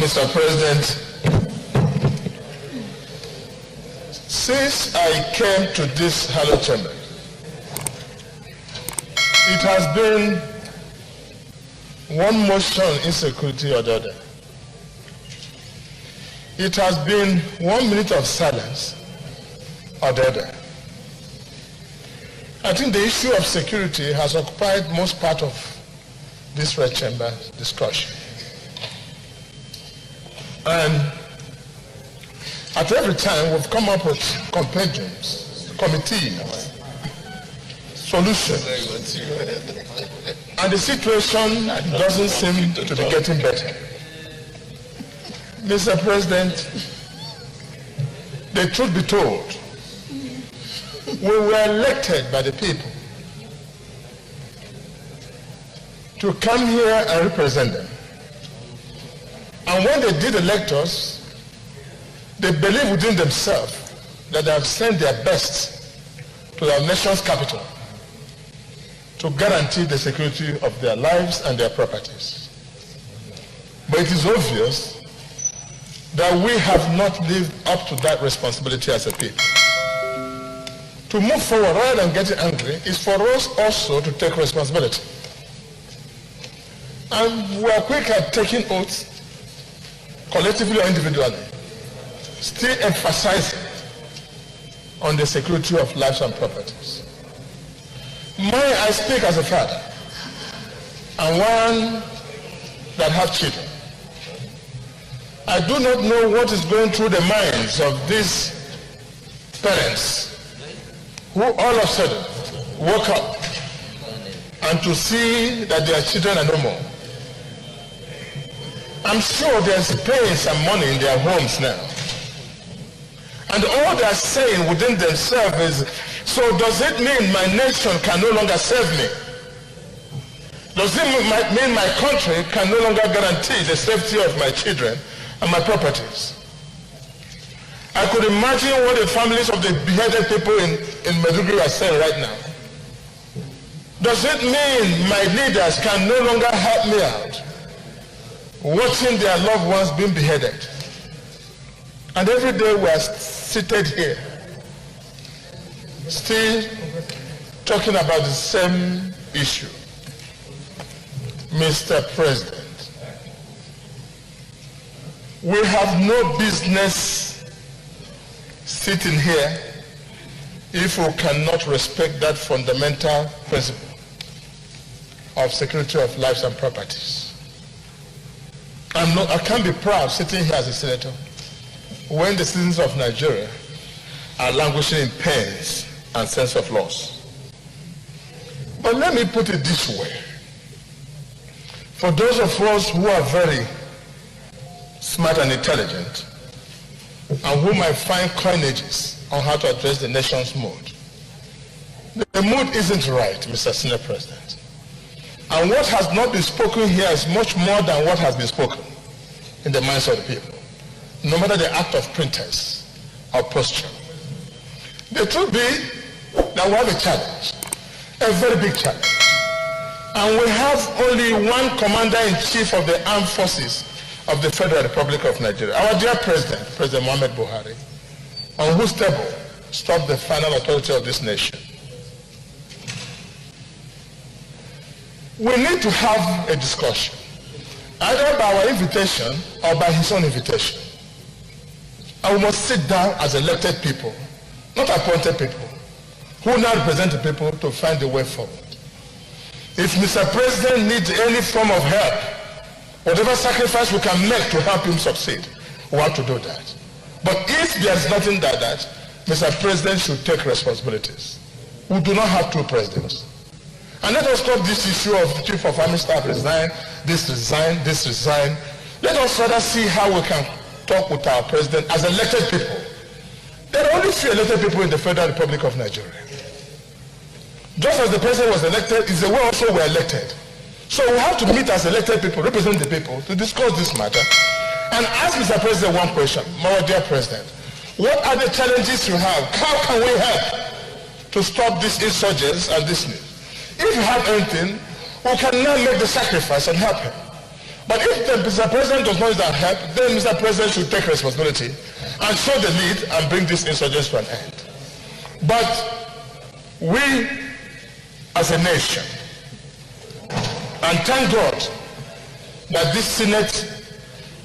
Mr. President, since I came to this hallowed chamber, it has been one motion insecurity or the other. It has been 1 minute of silence or the other. I think the issue of security has occupied most part of this red chamber discussion. And at every time we've come up with compendiums, committees, solutions. And the situation doesn't seem to be getting better. Mr. President, the truth be told, we were elected by the people to come here and represent them. And when they did elect us, they believe within themselves that they have sent their best to their nation's capital to guarantee the security of their lives and their properties. But it is obvious that we have not lived up to that responsibility as a people. To move forward rather than getting angry is for us also to take responsibility. And we are quick at taking oaths, collectively or individually, still emphasizing on the security of lives and properties. I speak as a father and one that have children. I do not know what is going through the minds of these parents who all of a sudden woke up and to see that their children are no more. I'm sure there's pain and money in their homes now. And all they're saying within themselves is, so does it mean my nation can no longer serve me? Does it mean my country can no longer guarantee the safety of my children and my properties? I could imagine what the families of the beheaded people in Maiduguri are saying right now. Does it mean my leaders can no longer help me out watching their loved ones being beheaded? And every day we are seated here still talking about the same issue. Mr. President, we have no business sitting here if we cannot respect that fundamental principle of security of lives and properties. I can't be proud sitting here as a senator when the citizens of Nigeria are languishing in pains and sense of loss. But let me put it this way. For those of us who are very smart and intelligent, and who might find coinages on how to address the nation's mood, the mood isn't right, Mr. Senior President. And what has not been spoken here is much more than what has been spoken in the minds of the people, no matter the act of pretense or posture. The truth be that we have a challenge, a very big challenge. And we have only one commander-in-chief of the armed forces of the Federal Republic of Nigeria, our dear President, President Muhammad Buhari, on whose table stood the final authority of this nation. We need to have a discussion, either by our invitation or by his own invitation. And we must sit down as elected people, not appointed people, who now represent the people to find the way forward. If Mr. President needs any form of help, whatever sacrifice we can make to help him succeed, we want to do that. But if there's nothing like that, Mr. President should take responsibilities. We do not have two presidents. And let us stop this issue of Chief of Army Staff resign, this resign, this resign. Let us rather see how we can talk with our president as elected people. There are only few elected people in the Federal Republic of Nigeria. Just as the president was elected, is the way also we're elected. So we have to meet as elected people, represent the people, to discuss this matter and ask Mr. President one question. My dear President, what are the challenges you have? How can we help to stop these insurgents and this need? If you have anything, we can now make the sacrifice and help him. But if the Mr. President does not need our help, then Mr. President should take responsibility and show the lead and bring this insurgency to an end. But we, as a nation, and thank God that this Senate,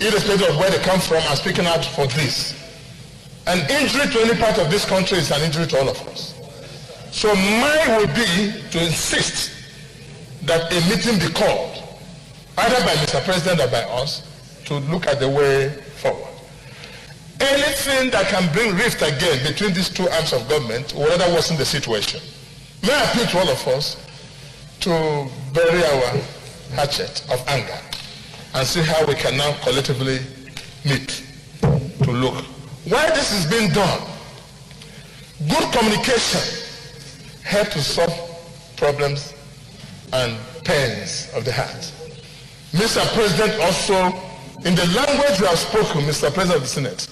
irrespective of where they come from, are speaking out for this. An injury to any part of this country is an injury to all of us. So mine will be to insist that a meeting be called, either by Mr. President or by us, to look at the way forward. Anything that can bring rift again between these two arms of government will rather worsen the situation. May I appeal to all of us to bury our hatchet of anger and see how we can now collectively meet to look. While this is being done, good communication helps to solve problems and pains of the heart. Mr. President, also, in the language you have spoken, Mr. President of the Senate,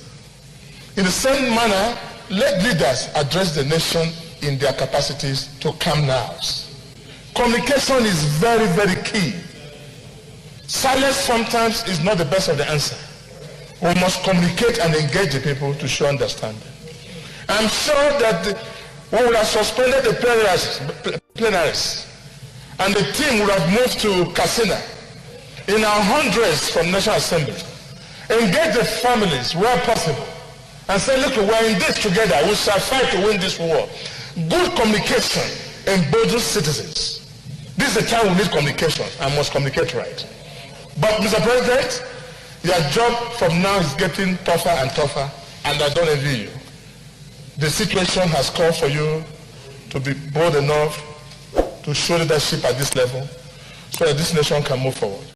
in the same manner, let leaders address the nation in their capacities to calm nerves. Communication is very, very key. Silence sometimes is not the best of the answer. We must communicate and engage the people to show understanding. I'm sure that we would have suspended the plenaries and the team would have moved to Katsina in our hundreds from National Assembly. Engage the families where possible and say, look, we're in this together. We shall fight to win this war. Good communication emboldens citizens. This is the time we need communication and must communicate right. But Mr. President, your job from now is getting tougher and tougher, and I don't envy you. The situation has called for you to be bold enough to show leadership at this level so that this nation can move forward.